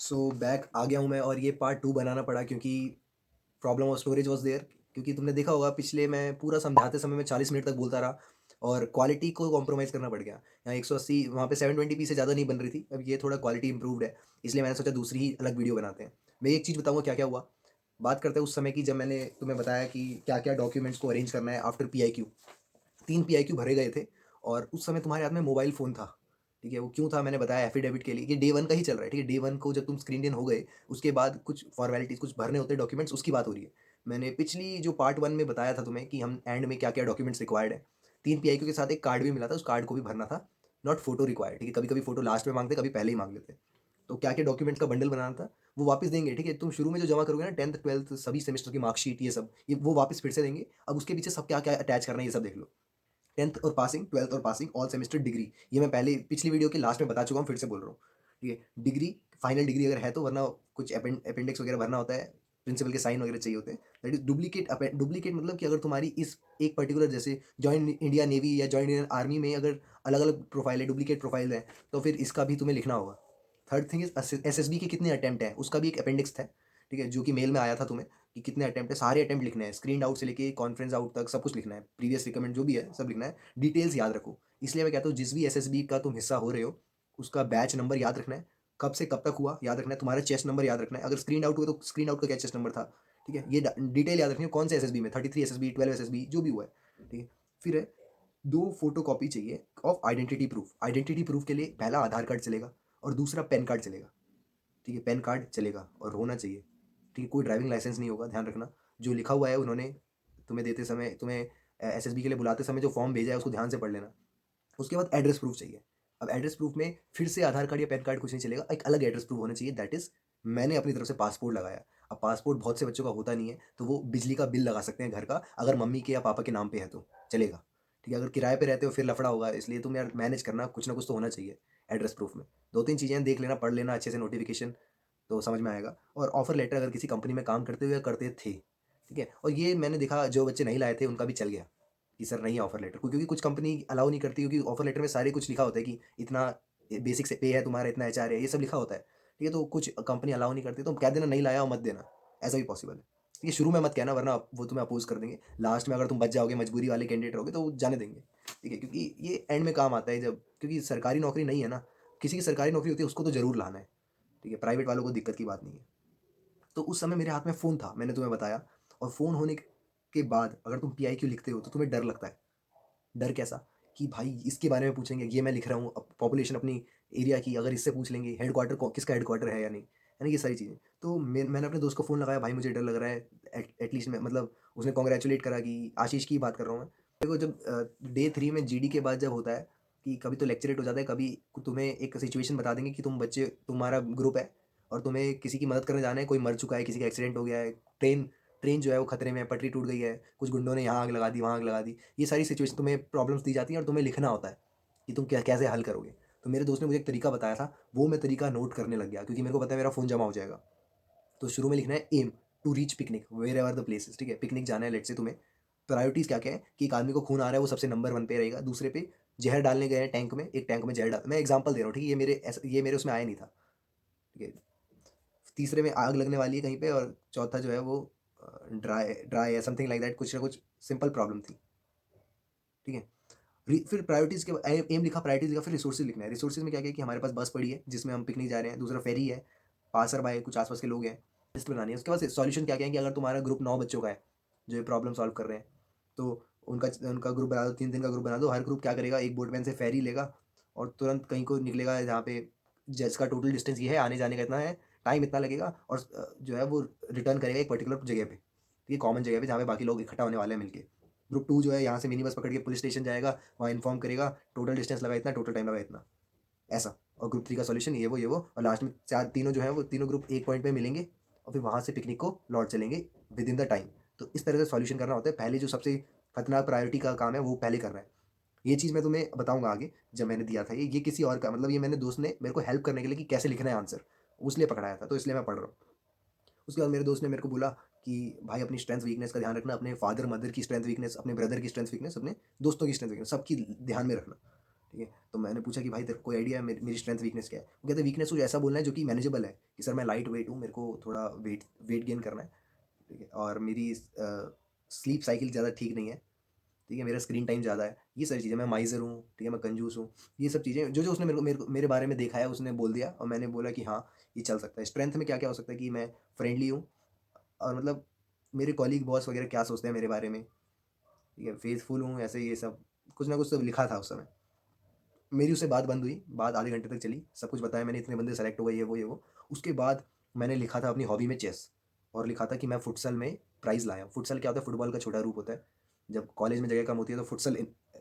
So back आ गया हूँ मैं और ये पार्ट 2 बनाना पड़ा क्योंकि problem of storage was there. क्योंकि तुमने देखा होगा पिछले मैं पूरा समझाते समय मैं 40 मिनट तक बोलता रहा और क्वालिटी को कॉम्प्रोमाइज़ करना पड़ गया। यहाँ 180 वहाँ पे 720p से ज़्यादा नहीं बन रही थी। अब ये थोड़ा क्वालिटी इम्प्रूव्ड है, इसलिए मैंने सोचा दूसरी ही अलग वीडियो बनाते हैं। मैं एक चीज़ बताऊँगा क्या-क्या हुआ। बात करते हैं उस समय की जब मैंने तुम्हें बताया कि क्या-क्या डॉक्यूमेंट्स को अरेंज करना है आफ्टर पीआईक्यू। 3 पीआईक्यू भरे गए थे और उस समय तुम्हारे हाथ में मोबाइल फ़ोन था, ठीक है? वो क्यों था मैंने बताया एफ़िडेविट के लिए, ये डे 1 का ही चल रहा है, ठीक है? डे 1 को जब तुम स्क्रीन इन हो गए, उसके बाद कुछ फ़ॉर्मेलिटीज़ कुछ भरने होते हैं डॉक्यूमेंट्स उसकी बात हो रही है। मैंने पिछली जो पार्ट 1 में बताया था तुम्हें कि हम एंड में क्या-क्या डॉक्यूमेंट्स रिक्वायर्ड है। 3 पीआईक्यू के साथ एक कार्ड भी मिला था, उस कार्ड को भी भरना था, नॉट फ़ोटो रिक्वायर्ड, ठीक है? कभी-कभी फ़ोटो लास्ट में माँगते हैं, कभी पहले ही माँग लेते हैं। तो क्या-क्या डॉक्यूमेंट्स का बंडल बनाना था, वो वापस देंगे, ठीक है? तुम शुरू में जो जमा करोगे ना 10th 12th सभी सेमेस्टर की मार्कशीट ये सब, ये वो वापस फिर से देंगे। अब उसके पीछे सब क्या-क्या अटैच करना है ये सब देख लो। 10th और पासिंग, 12th और पासिंग, ऑल सेमेस्टर डिग्री, ये मैं पहले पिछली वीडियो के लास्ट में बता चुका हूँ, फिर से बोल रहा हूँ। ठीक है? डिग्री, फाइनल डिग्री अगर है तो, वरना कुछ अपेंडिक्स वगैरह भरना होता है, प्रिंसिपल के साइन वगैरह चाहिए होते हैं। दैट इज़ डुप्लीकेट मतलब कि अगर तुम्हारी इस एक पर्टिकुलर जैसे जॉइन इंडिया नेवी या जॉइन इंडियन आर्मी में अगर अलग-अलग प्रोफाइल है, डुप्लीकेट प्रोफाइल है, तो फिर इसका भी तुम्हें लिखना होगा। थर्ड थिंग इज़ एसएसबी के कितने अटेम्प्ट हैं, उसका भी एक अपेंडिक्स था, ठीक है? जो कि मेल में आया था तुम्हें कि कितने अटेम्प्ट है, सारे अटेम्प्ट लिखने हैं, स्क्रीन्ड आउट से लेके कॉन्फ्रेंस आउट तक सब कुछ लिखना है, प्रीवियस रिकमेंड जो भी है सब लिखना है, डिटेल्स याद रखो। इसलिए मैं कहता हूँ जिस भी एसएसबी का तुम हिस्सा हो रहे हो, उसका बैच नंबर याद रखना है, कब से कब तक हुआ याद रखना है, तुम्हारा चेस्ट नंबर याद रखना है, अगर स्क्रीन्ड आउट हुए तो स्क्रीन आउट का क्या चेस्ट नंबर था, ठीक है? ये डिटेल याद रखनी है, कौन से एसएसबी में 33 एसएसबी, 12 एसएसबी जो भी हुआ है, ठीक है? फिर है 2 फोटोकॉपी चाहिए of identity proof. Identity proof के लिए पहला आधार कार्ड चलेगा और दूसरा पैन कार्ड चलेगा, ठीक है? पैन कार्ड चलेगा और होना चाहिए, ठीक है? कोई ड्राइविंग लाइसेंस नहीं होगा, ध्यान रखना। जो लिखा हुआ है उन्होंने तुम्हें देते समय, तुम्हें एसएसबी के लिए बुलाते समय जो फॉर्म भेजा है उसको ध्यान से पढ़ लेना। उसके बाद एड्रेस प्रूफ चाहिए। अब एड्रेस प्रूफ में फिर से आधार कार्ड या पैन कार्ड कुछ नहीं चलेगा, एक अलग एड्रेस प्रूफ होना चाहिए, दैट इज़ मैंने अपनी तरफ से पासपोर्ट लगाया। अब पासपोर्ट बहुत से बच्चों का होता नहीं है, तो वो बिजली का बिल लगा सकते हैं घर का, अगर मम्मी के या पापा के नाम पे है तो चलेगा, ठीक है? अगर किराए पे रहते हो फिर लफड़ा होगा, इसलिए तुम यार मैनेज करना, कुछ ना कुछ तो होना चाहिए एड्रेस प्रूफ में। 2-3 चीज़ें देख लेना, पढ़ लेना अच्छे से नोटिफ़िकेशन, तो समझ में आएगा। और ऑफ़र लेटर अगर किसी कंपनी में काम करते हुए या करते थे, ठीक है? और ये मैंने देखा जो बच्चे नहीं लाए थे उनका भी चल गया कि सर नहीं है ऑफ़र लेटर, क्योंकि कुछ कंपनी अलाउ नहीं करती, क्योंकि ऑफ़र लेटर में सारे कुछ लिखा होता है कि इतना बेसिक से पे है तुम्हारा, इतना एचआर है, ये सब लिखा होता है, ठीक है? तो कुछ कंपनी अलाउ नहीं करती, तो कह देना नहीं लाया और मत देना, ऐसा भी पॉसिबल है। ये शुरू में मत कहना वरना वो तुम्हें अपोज़ कर देंगे। लास्ट में अगर तुम बच जाओगे, मजबूरी वाले कैंडिडेट रहोगे तो वो जाने देंगे, ठीक है? क्योंकि ये एंड में काम आता है जब, क्योंकि सरकारी नौकरी नहीं है ना, किसी की सरकारी नौकरी होती है उसको तो ज़रूर लाना है, ठीक है? प्राइवेट वालों को दिक्कत की बात नहीं है। तो उस समय मेरे हाथ में फ़ोन था, मैंने तुम्हें बताया, और फ़ोन होने के बाद अगर तुम पीआईक्यू लिखते हो तो तुम्हें डर लगता है। डर कैसा? कि भाई इसके बारे में पूछेंगे, ये मैं लिख रहा हूँ पॉपुलेशन अपनी एरिया की, अगर इससे पूछ लेंगे हेडक्वार्टर किसका हेडक्वार्टर है या नहीं, है ना? ये सारी चीज़ें। तो मैंने अपने दोस्त को फ़ोन लगाया, भाई मुझे डर लग रहा है, एटलीस्ट मैं मतलब उसने कांग्रेचुलेट करा कि आशीष की बात कर रहा हूँ मैं। देखो जब डे 3 में जीडी के बाद जब होता है कि कभी तो लेक्चरेट हो जाता है, कभी तुम्हें एक सिचुएशन बता देंगे कि तुम्हारा ग्रुप है और तुम्हें किसी की मदद करने जाना है, कोई मर चुका है, किसी का एक्सीडेंट हो गया है, ट्रेन ट्रेन जो है वो खतरे में है, पटरी टूट गई है, कुछ गुंडों ने यहाँ आग लगा दी, वहाँ आग लगा दी। ये सारी सिचुएशन तुम्हें प्रॉब्लम्स दी जाती हैं और तुम्हें लिखना होता है कि तुम कैसे हल करोगे। तो मेरे दोस्त ने मुझे एक तरीका बताया था, वो मैं तरीका नोट करने लग गया क्योंकि मेरे को पता है मेरा फ़ोन जमा हो जाएगा। तो शुरू में लिखना है aim to reach picnic wherever the places, ठीक है? पिकनिक जाना है लेट्स से तुम्हें। प्रायोरिटीज़ क्या-क्या है कि एक आदमी को खून आ रहा है वो सबसे नंबर 1 पे रहेगा, दूसरे पे ज़हर डालने गए हैं टैंक में, एक टैंक में ज़हर डाल, मैं एग्ज़ाम्पल दे रहा हूँ, ठीक है? ये मेरे उसमें आया नहीं था, ठीक है? तीसरे में आग लगने वाली है कहीं पे और चौथा जो है वो ड्राई ड्राई है, समथिंग लाइक दैट, कुछ ना कुछ सिंपल प्रॉब्लम थी, ठीक है? फिर प्रायोरिटीज़ के एम लिखा, प्रायोरिटीज़ लिखा, फिर रिसोर्सेज़ लिखना है। रिसोर्सेज़ में क्या-क्या है कि हमारे पास बस पड़ी है जिसमें हम पिकनिक जा रहे हैं, दूसरा फेरी है, पासर बाय कुछ आस-पास के लोग हैं, लिस्ट बनानी है। उसके बाद सॉल्यूशन क्या-क्या है कि अगर तुम्हारा ग्रुप 9 बच्चों का है, जो ये प्रॉब्लम सॉल्व कर रहे हैं, तो उनका ग्रुप बना दो, 3 दिन का ग्रुप बना दो। हर ग्रुप क्या करेगा, एक बोटमैन से फेरी लेगा और तुरंत कहीं को निकलेगा जहाँ पे जिसका टोटल डिस्टेंस ये है, आने-जाने का इतना है, टाइम इतना लगेगा और जो है वो रिटर्न करेगा एक पर्टिकुलर जगह पे, ठीक है? कॉमन जगह पे जहाँ पे बाकी लोग इकट्ठा होने वाले हैं मिलके। ग्रुप 2 जो है यहाँ से मिनी बस पकड़ के पुलिस स्टेशन जाएगा, वहाँ इन्फॉर्म करेगा, टोटल डिस्टेंस लगा इतना, टोटल टाइम लगा इतना, ऐसा। और ग्रुप 3 का सॉल्यूशन ये वो और लास्ट में 4 तीनों जो है वो तीनों ग्रुप एक पॉइंट पे मिलेंगे और फिर वहाँ से पिकनिक को लौट चलेंगे विद इन द टाइम। तो इस तरह से सॉल्यूशन करना होता है। पहले जो सबसे खतरनाक प्रायोरिटी का काम है वो पहले करना है। ये चीज़ मैं तुम्हें बताऊँगा आगे जब मैंने दिया था ये किसी और का मतलब ये मैंने दोस्त ने मेरे को हेल्प करने के लिए कि कैसे लिखना है आंसर, उसलिए पकड़ाया था, तो इसलिए मैं पढ़ रहा हूँ। उसके बाद मेरे दोस्त ने मेरे को बोला कि भाई अपनी स्ट्रेंथ वीकनेस का ध्यान रखना, अपने फादर मदर की स्ट्रेंथ वीकनेस, अपने ब्रदर की स्ट्रेंथ वीकनेस, अपने दोस्तों की स्ट्रेंथ वीकनेस सबकी ध्यान में रखना, ठीक है? तो मैंने पूछा कि भाई तेरे को कोई आइडिया है मेरी स्ट्रेंथ वीकनेस क्या है? वो कहते हैं वीकनेस कुछ ऐसा बोलना है जो कि मैनेजेबल है, कि सर मैं लाइट वेट हूँ, मेरे को थोड़ा वेट वेट गेन करना है, ठीक है? और मेरी स्लीप साइकिल ज़्यादा ठीक नहीं है, ठीक है? मेरा स्क्रीन टाइम ज़्यादा है, ये सारी चीज़ें, मैं माइज़र हूँ, ठीक है? मैं कंजूस हूँ, ये सब चीज़ें जो-जो उसने मेरे को मेरे बारे में देखा है उसने बोल दिया, और मैंने बोला कि हाँ, ये चल सकता है। स्ट्रेंथ में क्या-क्या हो सकता है कि मैं फ्रेंडली हूँ, और मतलब मेरे कॉलीग, बॉस वगैरह क्या सोचते हैं मेरे बारे में, ठीक है? फेथफुल हूँ, ऐसे ये सब कुछ ना कुछ तो लिखा था उस समय। मेरी उससे बात बंद हुई, बात आधे घंटे तक चली, सब कुछ बताया मैंने, इतने बंदे सेलेक्ट हो गए, ये वो, ये वो। उसके बाद मैंने लिखा था अपनी हॉबी में चेस, और लिखा था कि मैं फुटसल में प्राइज़ लाया हूँ। फुटसल क्या होता है? फुटबॉल का छोटा रूप होता है। जब कॉलेज में जगह कम होती है तो फुटसल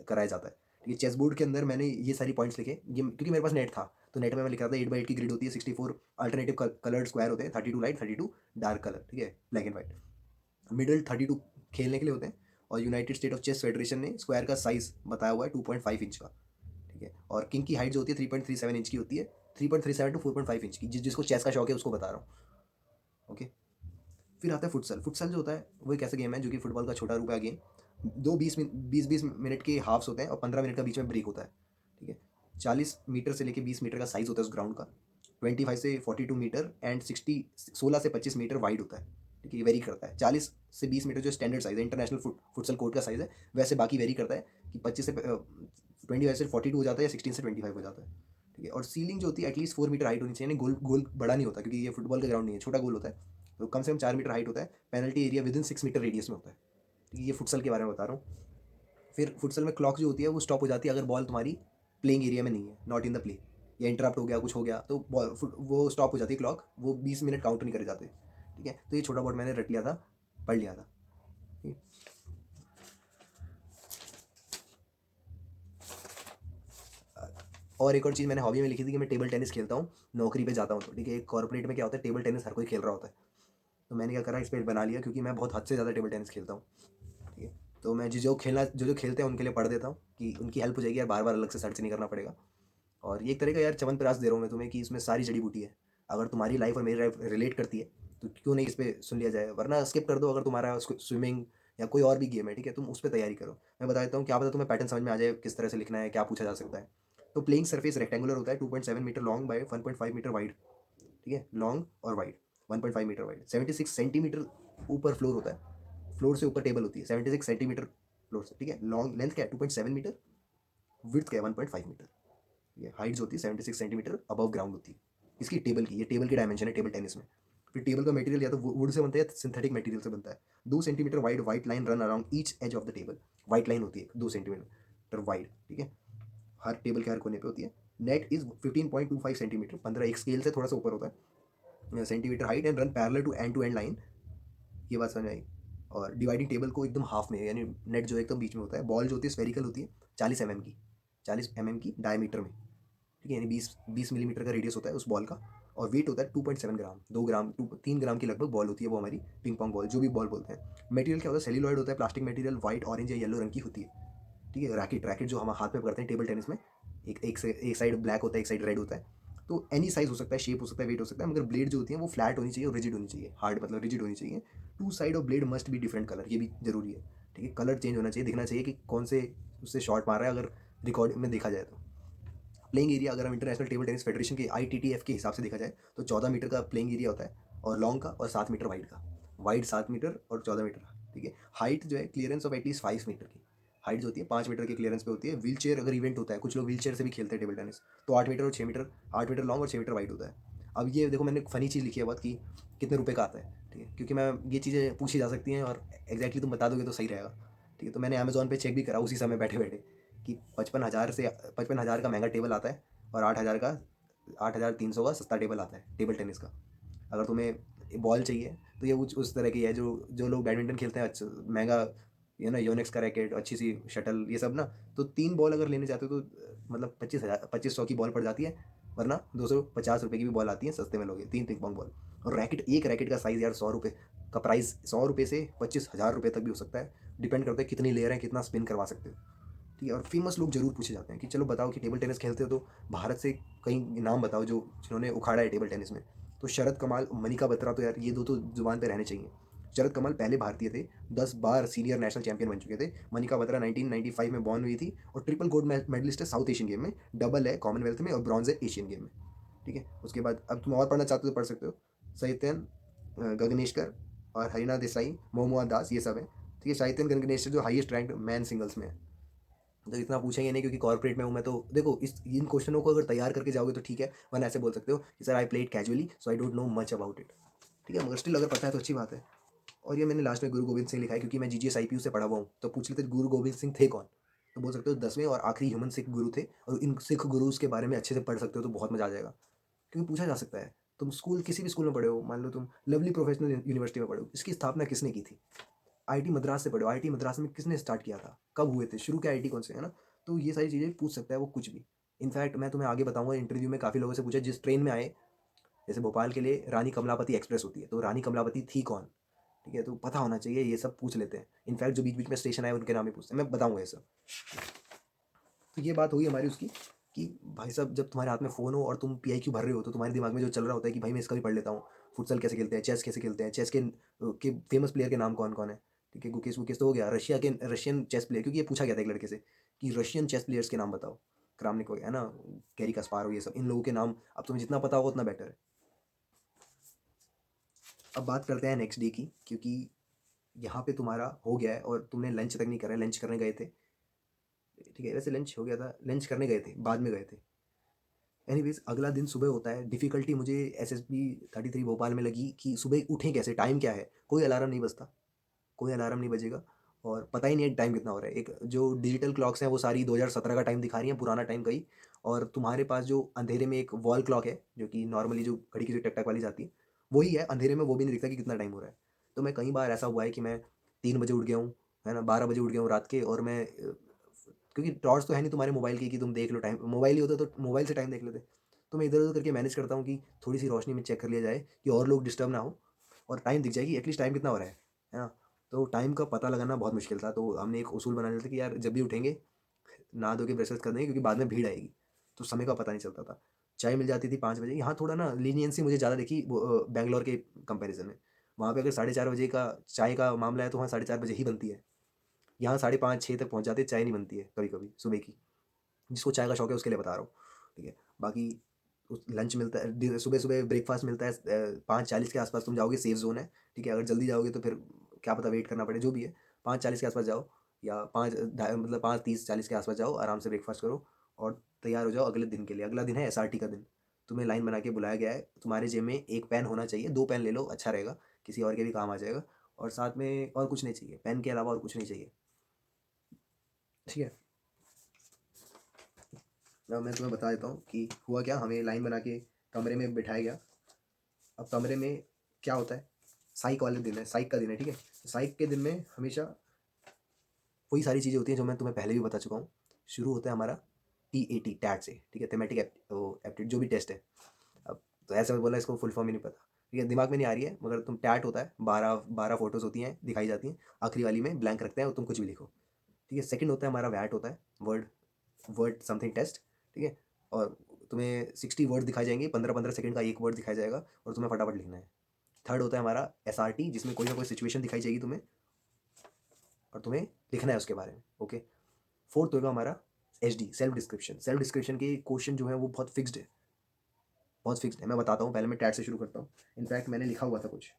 कराया जाता है। ये चेस बोर्ड के अंदर मैंने ये सारी पॉइंट्स लिखे, ये क्योंकि मेरे पास नेट था, तो नेट में मैं लिख रहा था 8 बाई 8 की ग्रिड होती है, 64 अल्टरनेटिव कलर्ड स्क्वायर होते हैं, 32 लाइट, 32 डार्क कलर, ठीक है? Black and white. मिडल 32 खेलने के लिए होते हैं, और United State of Chess Federation ने स्क्वायर का साइज़ बताया हुआ है 2.5 इंच का, ठीक है? और किंग की हाइट जो होती है 3.37 इंच की होती है, 3.37 टू 4.5 इंच की, जिसको चेस का शौक है उसको बता रहा हूँ, ओके? फिर आता है फुटसल। फुटसल जो होता है वो एक ऐसा गेम है जो कि फुटबॉल का छोटा रूप है गेम। दो 20-20 मिनट के हाफ्स होते हैं, और 15 मिनट का बीच में ब्रेक होता है, ठीक है? 40 मीटर से लेके 20 मीटर का साइज़ होता है उस ग्राउंड का, 25 से 42 मीटर एंड 16 से 25 मीटर वाइड होता है, ठीक है? ये वेरी करता है। 40 से 20 मीटर जो स्टैंडर्ड साइज़ है, इंटरनेशनल फुटसल कोर्ट का साइज़ है, वैसे बाकी वेरी करता है कि 25 से 42 हो जाता है, या 16 से 25 हो जाता है, ठीक है? और सीलिंग जो होती है एटलीस्ट 4 मीटर हाइट होनी चाहिए, गोल गोल बड़ा नहीं होता, क्योंकि ये फुटबॉल का ग्राउंड नहीं है, छोटा गोल होता है, तो कम से कम 4 मीटर हाइट होता है। Penalty area within 6 metre radius में होता है, ठीक है? ये फुटसल के बारे में बता रहा हूँ। फिर फुटसल में क्लॉक जो होती है वो स्टॉप हो जाती है अगर बॉल तुम्हारी प्लेइंग एरिया में नहीं है, नॉट इन द प्ले, या इंटरप्ट हो गया, कुछ हो गया, तो वो स्टॉप हो जाती है क्लॉक, वो 20 मिनट काउंट नहीं करे जाते, ठीक है? तो ये छोटा बहुत मैंने रट लिया था, पढ़ लिया था, ठीक है? और एक और चीज़ मैंने हॉबी में लिखी थी कि मैं टेबल टेनिस खेलता हूँ, नौकरी पे जाता हूँ तो, ठीक है? कॉर्पोरेट में क्या होता है, टेबल टेनिस हर कोई खेल रहा होता है, तो मैंने क्या करा, इस पे बना लिया, क्योंकि मैं बहुत हद से ज़्यादा टेबल टेनिस खेलता हूँ, ठीक है? तो मैं जो खेलते हैं उनके लिए पढ़ देता हूँ, कि उनकी हेल्प हो जाएगी यार, बार बार अलग से सर्च नहीं करना पड़ेगा। और ये एक तरह का यार च्यवनप्राश दे रहा हूँ मैं तुम्हें, कि इसमें सारी जड़ी बूटी है। अगर तुम्हारी लाइफ और मेरी लाइफ रिलेट करती है तो क्यों नहीं इस पे सुन लिया जाए, वरना स्किप कर दो। अगर तुम्हारा स्विमिंग या कोई और भी गेम है, ठीक है, तुम उस पर तैयारी करो। मैं बता देता हूँ, क्या पता तुम्हें पैटर्न समझ में आ जाए, किस तरह से लिखना है, क्या पूछा जा सकता है। तो प्लेइंग सरफेस रेक्टेंगुलर होता है, 2.7 metre long by 1.5 metre wide, ठीक है? लॉन्ग और वाइड, 1.5 मीटर वाइड, 76 सेंटीमीटर ऊपर फ्लोर होता है, फ्लोर से ऊपर टेबल होती है, 76 सेंटीमीटर फ्लोर से, ठीक है? लॉन्ग लेंथ क्या है, 2.7 मीटर, विड्थ क्या है, 1.5 मीटर, ये हाइट जो होती है 76 सेंटीमीटर अबव ग्राउंड होती है इसकी, टेबल की, ये टेबल की डायमेंशन है टेबल टेनिस में। फिर टेबल का मटेरियल या तो वुड से बनता है या सिंथेटिक मटेरियल से बनता है। 2 centimetre wide white line run around each edge of the table, white line होती है 2 सेंटीमीटर वाइड, ठीक है? हर टेबल के हर कोने पे होती है। नेट इज 15.25 सेंटीमीटर, 15 एक स्केल से थोड़ा सा ऊपर होता है, centimetre height, and run parallel to end line, ये बात समझ आई? और डिवाइडिंग टेबल को एकदम हाफ में, यानी नेट जो एकदम बीच में होता है। बॉल जो होती है स्फेरिकल होती है, 40 mm की, 40 mm की डायमीटर में, ठीक है? यानी 20 मिलीमीटर का रेडियस होता है उस बॉल का, और वेट होता है 2.7 ग्राम, 2 ग्राम 3 ग्राम की लगभग बॉल होती है वो हमारी पिंग पॉन्ग बॉल, जो भी बॉल बोलते हैं। मटेरियल क्या होता है, सेल्यूलॉइड होता है, प्लास्टिक मटेरियल, व्हाइट, ऑरेंज या येलो रंग की होती है, ठीक है? रैकेट रैकेट जो हम हाथ पे करते हैं टेबल टेनिस में, एक साइड ब्लैक होता है, एक साइड रेड होता है। तो एनी साइज हो सकता है, शेप हो सकता है, वेट हो सकता है, मगर ब्लेड जो होती है वो फ्लैट होनी चाहिए और रिजिड होनी चाहिए, हार्ड मतलब रिजिड होनी चाहिए। Two side of blade must be different colour, ये भी जरूरी है, ठीक है? कलर चेंज होना चाहिए, दिखना चाहिए कि कौन से उससे शॉट मार रहा है, अगर रिकॉर्ड में देखा जाए तो। प्लेइंग एरिया अगर हम इंटरनेशनल टेबल टेनिस फेडरेशन के ITTF के हिसाब से देखा जाए तो 14 मीटर का प्लेइंग एरिया होता है, और लॉन्ग का, और 7 मीटर वाइड का, वाइड 7 मीटर और 14 मीटर, ठीक है? हाइट जो है क्लियरेंस ऑफ एटलीस्ट 5 मीटर की, हाइट जो होती है 5 मीटर के क्लियरेंस पे होती है। व्हील चेयर अगर इवेंट होता है, कुछ लोग व्हील चेयर से भी खेलते हैं टेबल टेनिस, तो 8 मीटर और 6 मीटर, 8 मीटर लॉन्ग और 6 मीटर वाइड होता है। अब ये देखो, मैंने फनी चीज़ लिखी है बहुत, कि कितने रुपए का आता है, ठीक है? क्योंकि मैं, ये चीज़ें पूछी जा सकती हैं और एग्जैक्टली तुम बता दोगे तो सही रहेगा, ठीक है? तो मैंने अमेजोन पे चेक भी करा उसी समय बैठे बैठे, कि 55,000 का महंगा टेबल आता है, और 8,300 का सस्ता टेबल आता है टेबल टेनिस का। अगर तुम्हें बॉल चाहिए तो ये उस तरह की है, जो जो लोग बैडमिंटन खेलते हैं, अच्छा महंगा, ये ना योनेक्स का रैकेट, अच्छी सी शटल, ये सब ना। तो 3 बॉल अगर लेने चाहते हो तो मतलब 25,000 2500 की बॉल पड़ जाती है, वरना 250 रुपये की भी बॉल आती है, सस्ते में लोगे 3 पिंग पॉन्ग बॉल। और एक रैकेट का साइज़ यार 100 रुपये का प्राइस, 100 रुपये से 25,000 रुपये तक भी हो सकता है, डिपेंड करता है कितनी लेयर है, कितना स्पिन करवा सकते हो, ठीक है? और फेमस लोग जरूर पूछे जाते हैं कि चलो बताओ कि टेबल टेनिस खेलते हो तो भारत से कई नाम बताओ जो जिन्होंने उखाड़ा है टेबल टेनिस में। तो शरद कमाल, मनिका बत्रा, तो यार ये दो तो जुबान पे रहने चाहिए। शरद कमल पहले भारतीय थे, 10 बार सीनियर नेशनल चैंपियन बन चुके थे। मनिका बत्रा 1995 में बॉर्न हुई थी और ट्रिपल गोल्ड मेडलिस्ट है साउथ एशियन गेम में, डबल है कॉमनवेल्थ में और ब्रॉन्ज है एशियन गेम में। ठीक है, उसके बाद अब तुम और पढ़ना चाहते हो तो पढ़ सकते हो। साहित्यन गगनेशकर और हरिना देसाई, मोहम्मद दास, ये सब है। ठीक है, साहित्यन गगनेशकर जो हाईएस्ट रैंक मैन सिंगल्स में है। तो इतना पूछेंगे नहीं क्योंकि कॉर्पोरेट में हूँ मैं, तो देखो इस इन क्वेश्चनों को अगर तैयार करके जाओगे तो ठीक है, वरना ऐसे बोल सकते हो कि sir I played casually so I don't know much about it. ठीक है, मगर स्टिल अगर पता है तो अच्छी बात है। और ये मैंने लास्ट में गुरु गोविंद सिंह लिखा है क्योंकि मैं जीजीएस आईपीयू से पढ़ा हुआ हूँ, तो पूछ लेते गुरु गोविंद सिंह थे कौन, तो बोल सकते हो 10वें और आखिरी ह्यूमन सिख गुरु थे। और इन सिख गुरुज के बारे में अच्छे से पढ़ सकते हो तो बहुत मजा आ जाएगा, क्योंकि पूछा जा सकता है। तुम स्कूल किसी भी स्कूल में पढ़े हो, मान लो तुम लवली प्रोफेशनल यूनिवर्सिटी में पढ़े हो, इसकी स्थापना किसने की थी? आईआईटी मद्रास से पढ़े हो, आईआईटी मद्रास में किसने स्टार्ट किया था, कब हुए थे, शुरू के आईआईटी कौन से, है ना? तो ये सारी चीज़ें पूछ सकता है वो कुछ भी। इनफैक्ट मैं तुम्हें आगे बताऊंगा, इंटरव्यू में काफ़ी लोगों से पूछा जिस ट्रेन में आए, जैसे भोपाल के लिए रानी कमलापति एक्सप्रेस होती है, तो रानी कमलापति थी कौन? ठीक है, तो पता होना चाहिए, ये सब पूछ लेते हैं। इनफैक्ट जो बीच बीच में स्टेशन आए उनके नाम ही पूछते हैं, मैं बताऊंगा ये सब। तो ये बात हुई हमारी उसकी कि भाई साहब जब तुम्हारे हाथ में फ़ोन हो और तुम पीआईक्यू भर रहे हो तो तुम्हारे दिमाग में जो चल रहा होता है कि भाई मैं इसका भी पढ़ लेता हूँ, फुटसल कैसे खेलते हैं, चेस कैसे खेलते हैं, चेस के फेमस प्लेयर के नाम कौन कौन है। ठीक है, गुकेश वुकेश तो हो गया, रशियन चेस प्लेयर, क्योंकि ये पूछा गया था एक लड़के से कि रशियन चेस प्लेयर्स के नाम बताओ। क्रामनिक हो गया है ना, कैरी कास्पारोव, ये सब इन लोगों के नाम अब तुम्हें जितना पता होगा उतना बेटर है। अब बात करते हैं नेक्स्ट डे की, क्योंकि यहाँ पे तुम्हारा हो गया है और तुमने लंच तक नहीं करा है, लंच करने गए थे। ठीक है, वैसे लंच हो गया था, लंच करने गए थे, बाद में गए थे। एनीवेज अगला दिन सुबह होता है। डिफ़िकल्टी मुझे एसएसबी 33 भोपाल में लगी कि सुबह उठें कैसे, टाइम क्या है, कोई अलार्म नहीं बजता, कोई अलार्म नहीं बजेगा और पता ही नहीं है टाइम कितना हो रहा है। एक जो डिजिटल क्लॉक्स हैं वो सारी 2017 का टाइम दिखा रही हैं, पुराना टाइम कहीं। और तुम्हारे पास जो अंधेरे में एक वॉल क्लॉक है जो कि नॉर्मली जो घड़ी की जो टक टक वाली जाती है वही है, अंधेरे में वो भी नहीं दिखता कि कितना टाइम हो रहा है। तो मैं कई बार ऐसा हुआ है कि मैं 3 बजे उठ गया हूँ, है ना, 12 बजे उठ गया हूँ रात के, और मैं क्योंकि टॉर्च तो है नहीं तुम्हारे मोबाइल की कि तुम देख लो टाइम, मोबाइल ही होता तो मोबाइल से टाइम देख लेते। तो मैं इधर उधर करके मैनेज करता हूँ कि थोड़ी सी रोशनी में चेक कर लिया जाए कि और लोग डिस्टर्ब ना हो, और टाइम दिख जाएगी एटलीस्ट टाइम कितना हो रहा है ना। तो टाइम का पता लगाना बहुत मुश्किल था, तो हमने एक उसूल बना लिया था कि यार जब भी उठेंगे नहा धो के ब्रश कर देंगे, क्योंकि बाद में भीड़ आएगी, तो समय का पता नहीं चलता था। चाय मिल जाती थी 5 बजे, यहाँ थोड़ा ना लीनियंसी मुझे ज़्यादा देखी बैंगलोर के कंपेरिजन में। वहाँ पे अगर 4:30 बजे का चाय का मामला है तो वहाँ 4:30 बजे ही बनती है। यहाँ 5:30 6 तक पहुँच जाते, चाय नहीं बनती है कभी कभी सुबह की। जिसको चाय का शौक है उसके लिए बता रहा हूँ। ठीक है, बाकी उस लंच मिलता है, सुबह सुबह ब्रेकफास्ट मिलता है, 5:40 के आसपास तुम जाओगे, सेफ जोन है। ठीक है, अगर जल्दी जाओगे तो फिर क्या पता वेट करना पड़े, जो भी है 5:40 के आसपास जाओ, या 5:30 40 के आसपास जाओ, आराम से ब्रेकफास्ट करो और तैयार हो जाओ अगले दिन के लिए। अगला दिन है एसआरटी का दिन, तुम्हें लाइन बना के बुलाया गया है। तुम्हारे जेब में एक पेन होना चाहिए, 2 पेन ले लो अच्छा रहेगा, किसी और के भी काम आ जाएगा। और साथ में और कुछ नहीं चाहिए, पेन के अलावा और कुछ नहीं चाहिए। ठीक है, अब मैं तुम्हें बता देता हूँ कि हुआ क्या। हमें लाइन बना के कमरे में बिठाया गया। अब कमरे में क्या होता है, साइक वाले दिन है, साइक का दिन है। ठीक है, साइक के दिन में हमेशा वही सारी चीज़ें होती हैं जो मैं तुम्हें पहले भी बता चुका हूँ। शुरू होता है हमारा टीएटी टैट से, ठीक है, थेमेटिक एप्टीट्यूड जो भी टेस्ट है। अब तो ऐसे में बोला, इसको फुल फॉर्म ही नहीं पता, ठीक है, दिमाग में नहीं आ रही है, मगर तुम टैट होता है, 12 फोटोज़ होती हैं, दिखाई जाती हैं, आखिरी वाली में ब्लैंक रखते हैं और तुम कुछ भी लिखो। ठीक है, सेकंड होता है हमारा वैट होता है, वर्ड वर्ड समथिंग टेस्ट। ठीक है, और तुम्हें 60 वर्ड दिखाए जाएंगे, 15-15 सेकंड का एक वर्ड दिखाया जाएगा और तुम्हें फटाफट लिखना है। थर्ड होता है हमारा एसआरटी, जिसमें कोई ना कोई सिचुएशन दिखाई जाएगी तुम्हें और तुम्हें लिखना है उसके बारे में। ओके, फोर्थ होगा हमारा HD, self description. Self description के क्वेश्चन जो है वो बहुत फिक्स्ड है, बहुत फिक्स्ड है। मैं बताता हूँ, पहले मैं टैट से शुरू करता हूँ। इनफैक्ट मैंने लिखा हुआ था कुछ।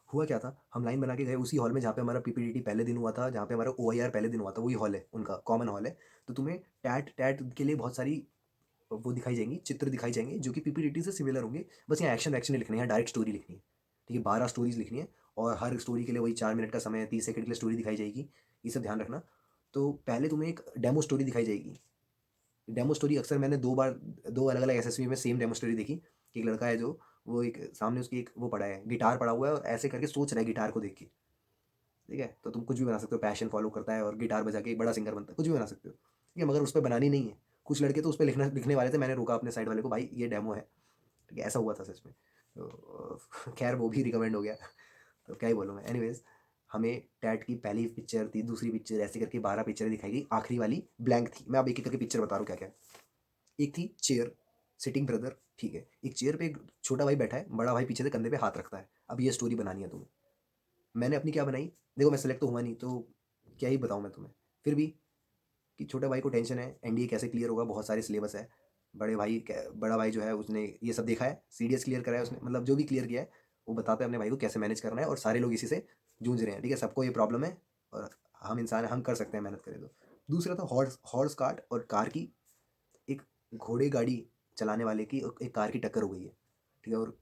हुआ क्या था, हम लाइन बना के गए उसी हॉल में जहाँ पे हमारा पीपीडीटी पहले दिन हुआ था, जहाँ पे हमारा ओआईआर पहले दिन हुआ था, वही हॉल है उनका, कॉमन हॉल है। तो तुम्हें टैट टैट के लिए बहुत सारी वो दिखाई जाएंगी, चित्र दिखाई जाएंगे जो कि पीपीडीटी से सिमिलर होंगे। बस यहाँ एक्शन वैक्शन नहीं लिखनी है, डायरेक्ट स्टोरी लिखनी है। ठीक है, 12 स्टोरीज लिखनी है और हर स्टोरी के लिए वही 4 मिनट का समय है, 30 सेकंड के लिए स्टोरी दिखाई जाएगी। ये सब ध्यान रखना। तो पहले तुम्हें एक डेमो स्टोरी दिखाई जाएगी। डेमो स्टोरी अक्सर मैंने 2 बार 2 अलग अलग एसएसबी में सेम डेमो स्टोरी देखी कि एक लड़का है जो वो एक सामने उसकी एक वो पड़ा है, गिटार पड़ा हुआ है और ऐसे करके सोच रहा है गिटार को देख के। ठीक है, तो तुम कुछ भी बना सकते हो, पैशन फॉलो करता है और गिटार बजा के एक बड़ा सिंगर बनता है, कुछ भी बना सकते हो। ठीक है, मगर उस पर बनानी नहीं है। कुछ लड़के तो उस पर लिखने वाले थे, मैंने रोका अपने साइड वाले को, भाई ये डेमो है। ठीक है, ऐसा हुआ था सच में। तो खैर वो भी रिकमेंड हो गया। तो क्या ही बोलूँ मैं। एनीवेज हमें टैट की पहली पिक्चर थी, दूसरी पिक्चर, ऐसे करके 12 पिक्चरें दिखाई गई, आखिरी वाली ब्लैंक थी। मैं अब एक एक करके पिक्चर बता रहा हूँ क्या क्या है। एक थी चेयर, सिटिंग ब्रदर। ठीक है, एक चेयर पे एक छोटा भाई बैठा है, बड़ा भाई पीछे से कंधे पे हाथ रखता है। अब ये स्टोरी बनानी है तुम्हें। मैंने अपनी क्या बनाई, देखो मैं सेलेक्ट तो हुआ नहीं, तो क्या ही बताऊँ मैं तुम्हें। फिर भी कि छोटे भाई को टेंशन है, एनडीए कैसे क्लियर होगा, बहुत सारे सिलेबस है। बड़ा भाई जो है उसने ये सब देखा है, सीडीएस क्लियर करा है उसने, मतलब जो भी क्लियर किया है, वो बताता है अपने भाई को कैसे मैनेज करना है, और सारे लोग इसी से जूझ रहे हैं, ठीक है? सबको ये प्रॉब्लम है, और हम इंसान हैं, हम कर सकते हैं मेहनत करें तो। दूसरा था हॉर्स हॉर्स कार्ट और कार की, एक घोड़े गाड़ी चलाने वाले की एक कार की टक्कर हो गई है, ठीक है? और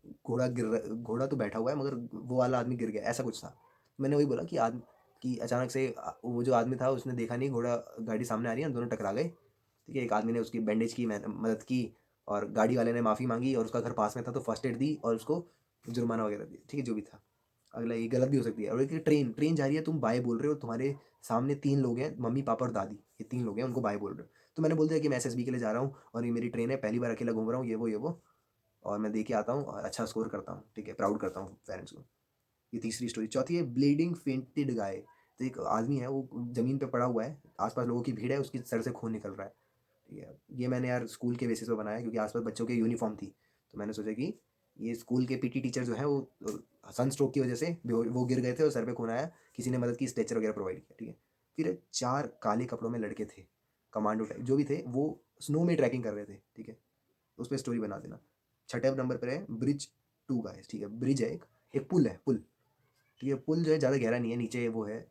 घोड़ा तो बैठा हुआ है, मगर वो वाला आदमी गिर गया, ऐसा कुछ था। मैंने वही बोला कि अचानक से वो जो आदमी था उसने देखा नहीं, घोड़ा गाड़ी सामने आ रही है, दोनों टकरा गए, ठीक है? एक आदमी ने उसकी बैंडेज की, मदद की, और गाड़ी वाले ने माफ़ी मांगी, और उसका घर पास में था तो फर्स्ट एड दी, और उसको जुर्माना वगैरह दिया, ठीक है? जो भी था। अगला, ये गलत भी हो सकती है। और एक ट्रेन ट्रेन जा रही है, तुम बाय बोल रहे हो, तुम्हारे सामने तीन लोग हैं, मम्मी पापा और दादी, ये तीन लोग हैं, उनको बाय बोल रहे हो। तो मैंने बोल दिया कि मैं एसएसबी के लिए जा रहा हूँ, और ये मेरी ट्रेन है, पहली बार अकेला घूम रहा हूँ, ये वो, और मैं दे के आता हूँ और अच्छा स्कोर करता हूँ, ठीक है? प्राउड करता हूँ पेरेंट्स को। ये तीसरी स्टोरी। चौथी है ब्लीडिंग फेंटेड गाय। तो एक आदमी है, वो ज़मीन पे पड़ा हुआ है, आसपास लोगों की भीड़ है, उसकी सर से खून निकल रहा है, ठीक है? ये मैंने यार स्कूल के बेसिस पे बनाया, क्योंकि आसपास बच्चों की यूनिफॉर्म थी, तो मैंने सोचा कि ये स्कूल के पीटी टीचर जो हैं वो सन स्ट्रोक की वजह से वो गिर गए थे, और सर पे खून आया, किसी ने मदद की, स्ट्रेचर वगैरह प्रोवाइड किया, ठीक है? फिर चार काले कपड़ों में लड़के थे, कमांडो टाइप जो भी थे, वो स्नो में ट्रैकिंग कर रहे थे, ठीक है? उस पर स्टोरी बना देना। छठे नंबर पर है ब्रिज टू गाइस, ठीक है? ब्रिज है, एक पुल है, पुल, ठीक है? पुल जो है ज़्यादा गहरा नहीं है, नीचे वो है,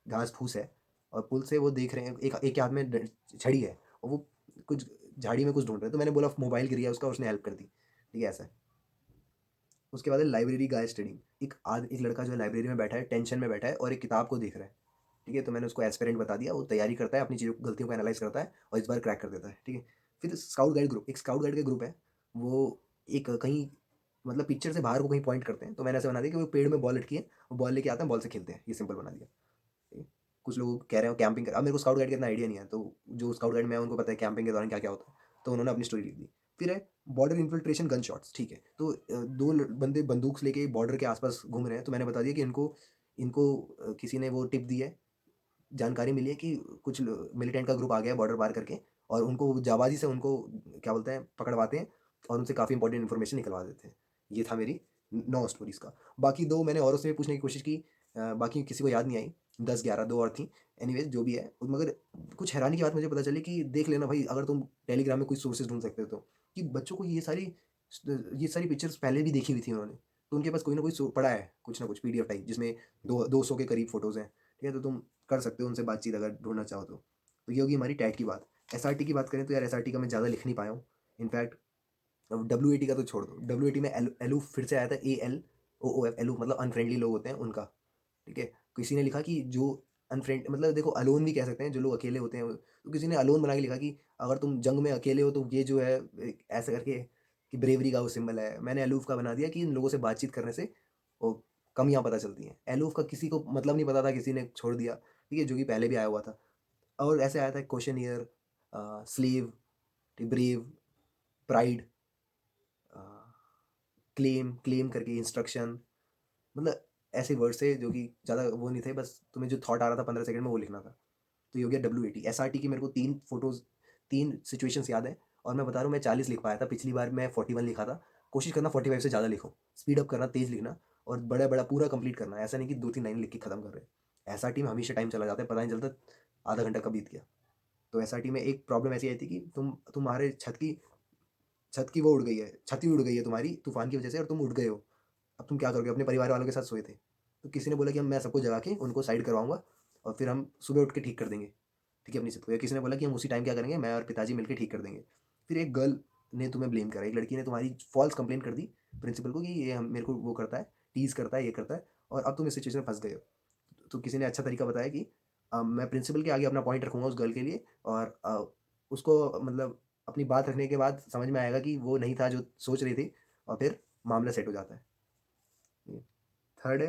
घास फूस है, और पुल से वो देख रहे हैं, एक एक हाथ में छड़ी है, और वो कुछ झाड़ी में कुछ ढूंढ रहे हैं, तो मैंने बोला मोबाइल गिर गया उसका, उसने हेल्प कर दी, ठीक है? ऐसा है। उसके बाद है लाइब्रेरी गाय स्टडिंग। एक लड़का जो है लाइब्रेरी में बैठा है, टेंशन में बैठा है, और एक किताब को देख रहा है, ठीक है? तो मैंने उसको एस्पिरेंट बता दिया, वो तैयारी करता है, अपनी चीज़ों गलतियों को एनालाइज करता है, और इस बार क्रैक कर देता है, ठीक है? फिर स्काउट गाइड ग्रुप, एक स्काउट गाइड का ग्रुप है, वो एक कहीं, मतलब पिक्चर से बाहर को कहीं पॉइंट करते हैं, तो मैंने ऐसा बना दिया कि वो पेड़ में बॉल लटकी है, वो बॉल लेके आते हैं, बॉल से खेलते हैं, ये सिंपल बना दिया, ठीक है? कुछ लोग कह रहे हो कैंपिंग कर, अब मेरे को स्काउट गाइड का इतना आइडिया नहीं है, तो जो स्काउट गाइड में है उनको पता है कैंपिंग के दौरान क्या क्या होता है, तो उन्होंने अपनी स्टोरी लिख दी। फिर है बॉर्डर इन्फिल्ट्रेशन गन शॉट्स, ठीक है? तो बंदे बंदूक लेके बॉर्डर के आसपास घूम रहे हैं, तो मैंने बता दिया कि इनको इनको किसी ने वो टिप दी है, जानकारी मिली है कि कुछ मिलिटेंट का ग्रुप आ गया है बॉर्डर पार करके, और उनको जाबाजी से उनको क्या बोलते हैं, पकड़वाते हैं, और उनसे काफ़ी इंपॉर्टेंट इन्फॉर्मेशन निकलवा देते हैं। ये था मेरी 9 स्टोरीज़ का। बाकी दो मैंने औरों से भी पूछने की कोशिश की, बाकी किसी को याद नहीं आई, 10-11 दो और थी। एनीवेज जो भी है, मगर कुछ हैरानी की बात मुझे पता चली कि देख लेना भाई, अगर तुम टेलीग्राम में कोई सोर्सेज ढूंढ सकते हो तो, कि बच्चों को ये सारी पिक्चर्स पहले भी देखी हुई थी उन्होंने, तो उनके पास कोई ना कोई पड़ा है, कुछ ना कुछ पीडीएफ टाइप, जिसमें 200 के करीब फोटोज़ हैं, ठीक है? तो तुम कर सकते हो उनसे बातचीत, अगर ढूँढना चाहो तो। तो ये होगी हमारी टैट की बात। एसआरटी की बात करें तो यार, एसआरटी का मैं ज़्यादा लिख नहीं पाया हूँ। इनफैक्ट अब डब्ल्यूएटी का तो छोड़ दो, डब्ल्यूएटी में एलूफ फिर से आया था, एलओओएफ, एलूफ मतलब अनफ्रेंडली लोग होते हैं उनका, ठीक है? किसी ने लिखा कि जो अनफ्रेंड, मतलब देखो अलोन भी कह सकते हैं, जो लोग अकेले होते हैं, तो किसी ने अलोन बना के लिखा कि अगर तुम जंग में अकेले हो तो ये जो है ऐसा करके, कि ब्रेवरी का वो सिंबल है। मैंने एलूफ का बना दिया कि इन लोगों से बातचीत करने से वो कमियाँ पता चलती हैं। एलूफ का किसी को मतलब नहीं पता था, किसी ने छोड़ दिया, ठीक है? जो कि पहले भी आया हुआ था। और ऐसे आया था questionnaire, sleeve, brave, pride, claim claim करके, इंस्ट्रक्शन, मतलब ऐसे वर्ड से जो कि ज़्यादा वो नहीं थे, बस तुम्हें जो थॉट आ रहा था 15 सेकंड में वो लिखना था। तो ये हो गया डब्ल्यू एस आर टी की। मेरे को तीन फोटोज़, तीन सिचुएशंस याद है, और मैं बता रहा हूँ मैं 40 लिख पाया था, पिछली बार मैं 41 लिखा था। कोशिश करना 45 से ज़्यादा लिखो, स्पीड अप करना, तेज़ लिखना, और बड़ा बड़ा पूरा कंप्लीट करना, ऐसा नहीं कि 2-3 लाइन लिख के खत्म कर रहे हैं। एस आर टी में हमेशा टाइम चला जाता है, पता नहीं चलता आधा घंटा कब बीत गया। तो एस आर टी में एक प्रॉब्लम ऐसी आई थी कि तुम्हारे छत की वो उड़ गई है, छत ही उड़ गई है तुम्हारी तूफान की वजह से, और तुम उड़ गए हो। अब तुम क्या करोगे? अपने परिवार वालों के साथ सोए थे, तो किसी ने बोला कि हम मैं सबको जगा के उनको साइड करवाऊंगा, और फिर हम सुबह उठ के ठीक कर देंगे, ठीक है, अपनी छत को। या किसी ने बोला कि हम उसी टाइम क्या करेंगे, मैं और पिताजी मिलकर ठीक कर देंगे। फिर एक गर्ल ने तुम्हें ब्लेम करा, एक लड़की ने तुम्हारी फॉल्स कंप्लेंट कर दी प्रिंसिपल को कि ये हम मेरे को वो करता है, टीज करता है, ये करता है, और अब तुम इस सिचुएशन में फंस गए हो। तो किसी ने अच्छा तरीका बताया कि मैं प्रिंसिपल के आगे अपना पॉइंट रखूंगा उस गर्ल के लिए, और उसको मतलब अपनी बात रखने के बाद समझ में आएगा कि वो नहीं था जो सोच रही थी, और फिर मामला सेट हो जाता है। थर्ड है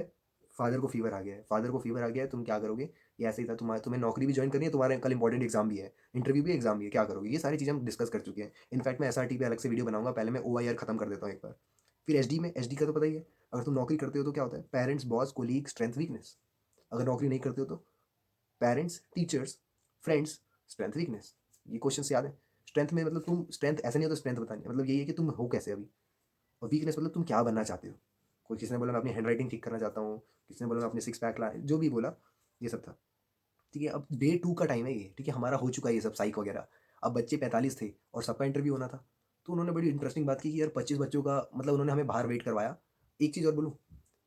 फादर को फीवर आ गया है, फादर को फीवर आ गया है, तुम क्या करोगे? ये ऐसे ही था, तुम्हें नौकरी भी ज्वाइन करनी है, तुम्हारे कल इंपॉर्टेंट एग्जाम भी है, इंटरव्यू भी, एग्जाम भी है, क्या करोगे? ये सारी चीज़ें हम डिस्कस कर चुके हैं। इनफैक्ट मैं एसआरटी पे अलग से वीडियो बनाऊंगा, पहले मैं ओआईआर खत्म कर देता हूँ एक बार। फिर एसडी का तो पता ही है, अगर तुम नौकरी करते हो तो क्या होता है, parents, boss, colleague, strength, weakness. अगर नौकरी नहीं करते हो तो parents, teachers, friends, strength, weakness. ये क्वेश्चन याद है। स्ट्रेंथ में मतलब तुम स्ट्रेंथ, ऐसा नहीं होता स्ट्रेंथ बतानी है, मतलब यही है कि तुम हो कैसे अभी, और वीकनेस मतलब तुम क्या बनना चाहते हो। कोई किसी ने बोला मैं अपनी हैंडराइटिंग ठीक करना चाहता हूँ, किसी ने बोला मैं अपने सिक्स पैक ला जो भी बोला, ये सब था। ठीक है, अब डे 2 का टाइम है ये, ठीक है, हमारा हो चुका है ये सब साइक वगैरह। अब बच्चे 45 थे और सबका इंटरव्यू होना था। तो उन्होंने बड़ी इंटरेस्टिंग बात की कि यार 25 बच्चों का मतलब उन्होंने हमें बाहर वेट करवाया। एक चीज़ और बोलूँ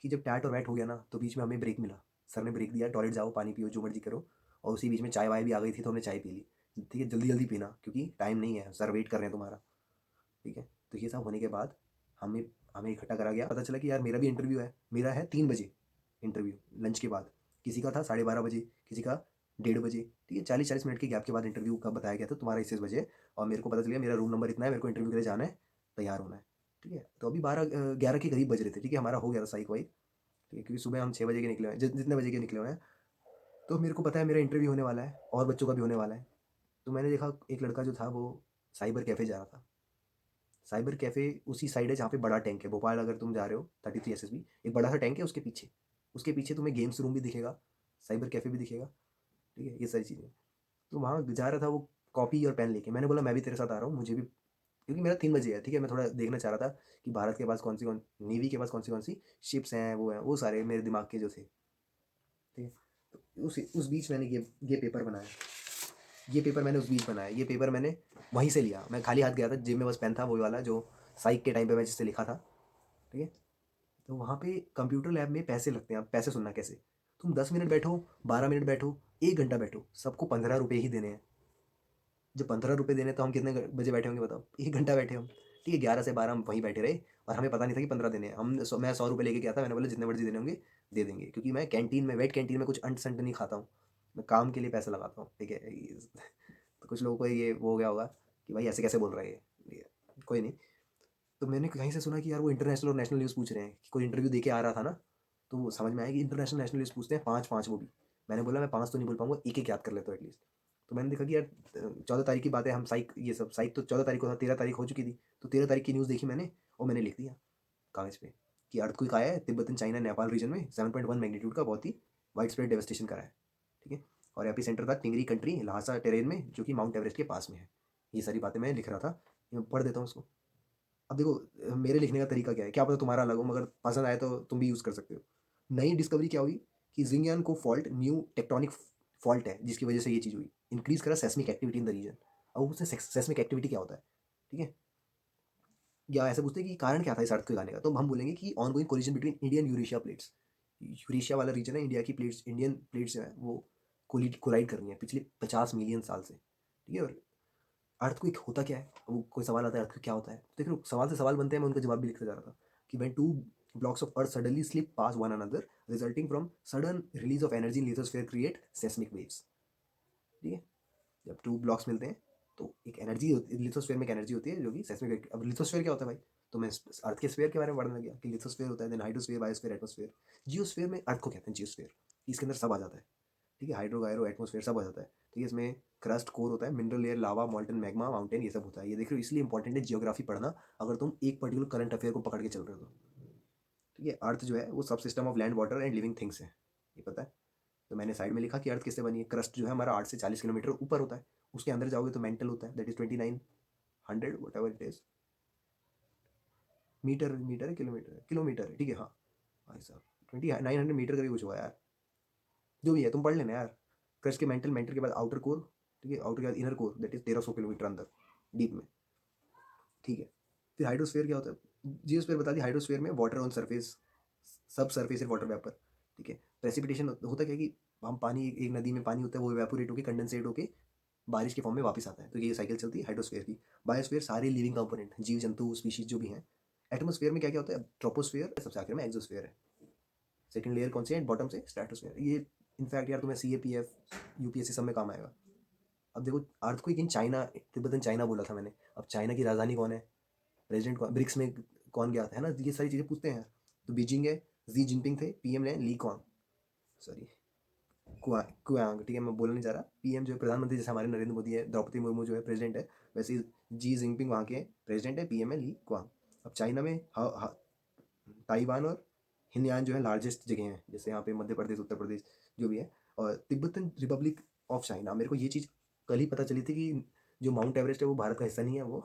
कि जब टैट और वैट हो गया ना, तो बीच में हमें ब्रेक मिला। सर ने ब्रेक दिया, टॉयलेट जाओ, पानी पियो, जो मर्ज़ी करो। और उसी बीच में चाय-वाय भी आ गई थी तो हमने चाय पी ली। ठीक है, जल्दी-जल्दी पीना क्योंकि टाइम नहीं है, सर वेट कर रहे हैं तुम्हारा। ठीक है, तो ये सब होने के बाद हमें हमें इकट्ठा करा गया। पता चला कि यार मेरा भी इंटरव्यू है। मेरा है 3 बजे इंटरव्यू, लंच के बाद। किसी का था 12:30 बजे, किसी का 1:30 बजे। ठीक है, 40-40 मिनट के गैप के बाद इंटरव्यू का बताया गया था, तुम्हारा इस बजे है। और मेरे को पता चल गया मेरा रूम नंबर इतना है, मेरे को इंटरव्यू के लिए जाना है, तैयार होना है। ठीक है, तो अभी 11 के करीब बज रहे थे। ठीक है, हमारा हो गया था साइक वाइक। ठीक है, क्योंकि सुबह हम 6 बजे के निकले हुए हैं, जितने बजे के निकले हुए हैं। तो मेरे को पता है मेरा इंटरव्यू होने वाला है और बच्चों का भी होने वाला है। तो मैंने देखा एक लड़का जो था वो साइबर कैफ़े जा रहा था। साइबर कैफ़े उसी साइड है जहाँ पे बड़ा टैंक है। भोपाल अगर तुम जा रहे हो 33 एसएसबी, एक बड़ा सा टैंक है उसके पीछे। उसके पीछे तुम्हें गेम्स रूम भी दिखेगा, साइबर कैफ़े भी दिखेगा। ठीक है, ये सारी चीज़ें। तो वहाँ जा रहा था वो कॉपी और पेन लेके। मैंने बोला मैं भी तेरे साथ आ रहा हूँ, मुझे भी, क्योंकि मेरा 3 बजे है। ठीक है, मैं थोड़ा देखना चाह रहा था कि भारत के पास कौन नेवी के पास कौन-सी शिप्स हैं, वो हैं, वो सारे मेरे दिमाग के जो थे। ठीक है, तो उस बीच मैंने ये पेपर बनाया। ये पेपर मैंने उस बीच बनाया। ये पेपर मैंने वहीं से लिया। मैं खाली हाथ गया था, जेब में बस पेन था वही वाला जो साइक के टाइम पे मैं जिससे लिखा था। ठीक है, तो वहाँ पे कंप्यूटर लैब में पैसे लगते हैं। अब पैसे सुनना कैसे, तुम 10 मिनट बैठो, 12 मिनट बैठो, 1 घंटा बैठो, सबको 15 रुपये ही देने हैं। जब 15 रुपये देने तो हम कितने बजे बैठे होंगे बताओ, 1 घंटा बैठे हम। ठीक है, 11 से 12 हम वहीं बैठे रहे। और हमें पता नहीं था कि 15 देने हैं। मैं 100 रुपये लेके गया था। मैंने बोला जितने मर्जी देने होंगे दे देंगे, क्योंकि मैं कैंटीन में, वेट कैंटीन में कुछ अंट संट नहीं खाता हूँ। मैं काम के लिए पैसा लगाता हूँ। ठीक है, तो कुछ लोगों को ये वो हो गया होगा कि भाई ऐसे कैसे बोल रहा है ये, कोई नहीं। तो मैंने कहीं से सुना कि यार वो इंटरनेशनल और नेशनल न्यूज़ पूछ रहे हैं, कि कोई इंटरव्यू दे के आ रहा था ना, तो वो समझ में आया कि इंटरनेशनल नेशनल न्यूज़ पूछते हैं, 5-5 वो भी। मैंने बोला मैं 5 तो नहीं बोल पाऊँगा, एक-एक याद कर लेता हूँ एटलीस्ट। तो मैंने देखा कि यार 14 तारीख की बात है, हम साइक ये सब साइक तो 14 तारीख को था, 13 तारीख हो चुकी थी। तो 13 तारीख की न्यूज़ देखी मैंने और मैंने लिख दिया कागज़ पे कि अर्थक्वेक आया है Tibet and China Nepal region में 7.1 मैग्नीट्यूड का, बहुत ही वाइड स्प्रेड डेवास्टेशन करा है। ठीक है, और एपिसेंटर था टिंगरी कंट्री, ल्हासा टेरेन में, जो कि माउंट एवरेस्ट के पास में है। ये सारी बातें मैं लिख रहा था। मैं पढ़ देता हूँ उसको। अब देखो मेरे लिखने का तरीका क्या है, क्या पता तुम्हारा अलग हो, मगर पसंद आए तो तुम भी यूज़ कर सकते हो। नई डिस्कवरी क्या हुई कि ज़िंगयान को फॉल्ट न्यू टेक्टोनिक फॉल्ट है, जिसकी वजह से ये चीज़ हुई। इंक्रीज़ करा seismic activity in the region. अब उससे सेस्मिक एक्टिविटी क्या होता है? ठीक है? या ऐसे पूछते हैं कि कारण क्या था इस अर्थक्वेक आने का? तो हम बोलेंगे कि ongoing collision between Indian Eurasia plates. Eurasia वाला रीजन है, इंडिया की प्लेट्स, इंडियन प्लेट्स जो हैं वो कोलाइड कर रही हैं पिछले 50 मिलियन साल से। ठीक है? और अर्थक्वेक होता क्या है? वो कोई सवाल आता है अर्थक्वेक क्या होता है? तो देखो सवाल से सवाल बनते हैं, मैं उनका जवाब भी लिखता जा रहा था कि when two blocks of earth suddenly slip pass one another resulting from sudden release of energy in lithosphere create seismic waves. ठीक है, जब टू ब्लॉक्स मिलते हैं तो एक एनर्जी लिथोस्फीयर में एक एनर्जी होती है जो कि सेस्मिक। अब लिथोस्फीयर क्या होता है भाई? तो मैं अर्थ के स्फीयर के बारे में पढ़ने लग गया कि लिथोस्फीयर होता है, then hydrosphere, biosphere, atmosphere. Geosphere में अर्थ को कहते हैं जियोस्फीयर। इसके अंदर सब आ जाता है। ठीक है, हाइड्रो गायरो एटमोस्फेयर सब हो जाता है। ठीक है, इसमें क्रस्ट कोर होता है, मिनरल लेयर, लावा, मॉल्टन मैग्मा, माउंटेन, ये सब होता है। ये देख रहे हो, इसलिए इंपॉर्टेंट है जियोग्राफी पढ़ना, अगर तुम एक पर्टिकुलर करंट अफेयर को पकड़ के चल रहे हो तो। ठीक है, अर्थ जो है वो सब system of land, water and living things है, ये पता है। तो मैंने साइड में लिखा कि अर्थ किससे बनी है। क्रस्ट जो है हमारा 8 से 40 किलोमीटर ऊपर होता है। उसके अंदर जाओगे तो मेंटल होता है, that is 2900 whatever it is. Metre metre है, किलोमीटर है, किलोमीटर है, ठीक है, हाँ भाई साहब, 2900 मीटर करीब कुछ हुआ यार। जो भी है तुम पढ़ लेना यार। क्रस्ट के मेंटल, मेंटल के बाद आउटर कोर। ठीक है, आउटर के बाद inner core, that is 1300 kilometre अंदर, डीप में। ठीक है, फिर हाइड्रोस्फीयर क्या होता है? जियोस्फीयर बता दी। हाइड्रोस्फीयर में वाटर ऑन सरफेस, सब सरफेस वाटर वेपर। ठीक है, प्रेसिपिटेशन होता क्या है कि हम पानी, एक नदी में पानी होता है, वो इवेपोरेट होकर कंडेंसेट होकर बारिश के फॉर्म में वापस आता है। तो ये साइकिल चलती है हाइड्रोस्फीयर की। बायोस्फीयर सारे लिविंग कंपोनेंट, जीव जंतु स्पीशीज जो भी हैं। एटमोस्फीयर में क्या क्या होता है? ट्रोपोस्फीयर, सबसे आखिर में एक्सोस्फीयर है। सेकंड लेयर कौन सी है? बॉटम से स्ट्रेटोस्फीयर। ये इनफैक्ट यार तुम्हें CAPF, यूपीएससी सब में काम आएगा। अब देखो earthquake in China, Tibetan China बोला था मैंने। अब चाइना की राजधानी कौन है? प्रेसिडेंट कौन? ब्रिक्स में कौन गया था, है ना? ये सारी चीज़ें पूछते हैं। तो बीजिंग है, जी जिनपिंग थे, पीएम ने ली क्वांग, सॉरी कुआंग। ठीक है, मैं बोलने नहीं जा रहा। पीएम जो है प्रधानमंत्री, जैसे हमारे नरेंद्र मोदी है, द्रौपदी मुर्मू जो है प्रेसिडेंट है, वैसे ही जी जिनपिंग वहाँ के प्रेसिडेंट है, पीएम है ली क्वांग। अब चाइना में ताइवान और हिनयान जो है लार्जेस्ट जगह हैं, जैसे यहाँ पे मध्य प्रदेश, उत्तर प्रदेश, जो भी है। और तिब्बतन रिपब्लिक ऑफ चाइना, मेरे को ये चीज़ कल ही पता चली थी कि जो माउंट एवरेस्ट है वो भारत का हिस्सा नहीं है, वो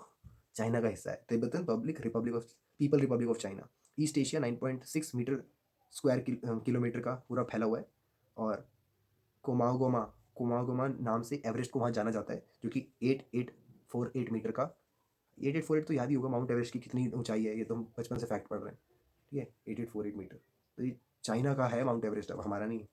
चाइना का हिस्सा है। Tibetan public republic of people republic of China. East Asia 9.6 metre square kilometre का पूरा फैला हुआ है। और कोमागोमा कोमागोमा नाम से एवरेस्ट को वहाँ जाना जाता है, जो कि 8848 मीटर का। 8848 तो याद ही होगा माउंट एवरेस्ट की कितनी ऊंचाई है, ये तो हम बचपन से फैक्ट पढ़ रहे हैं। ठीक है, 8848 मीटर। तो ये चाइना का है माउंट एवरेस्ट, अब हमारा नहीं है।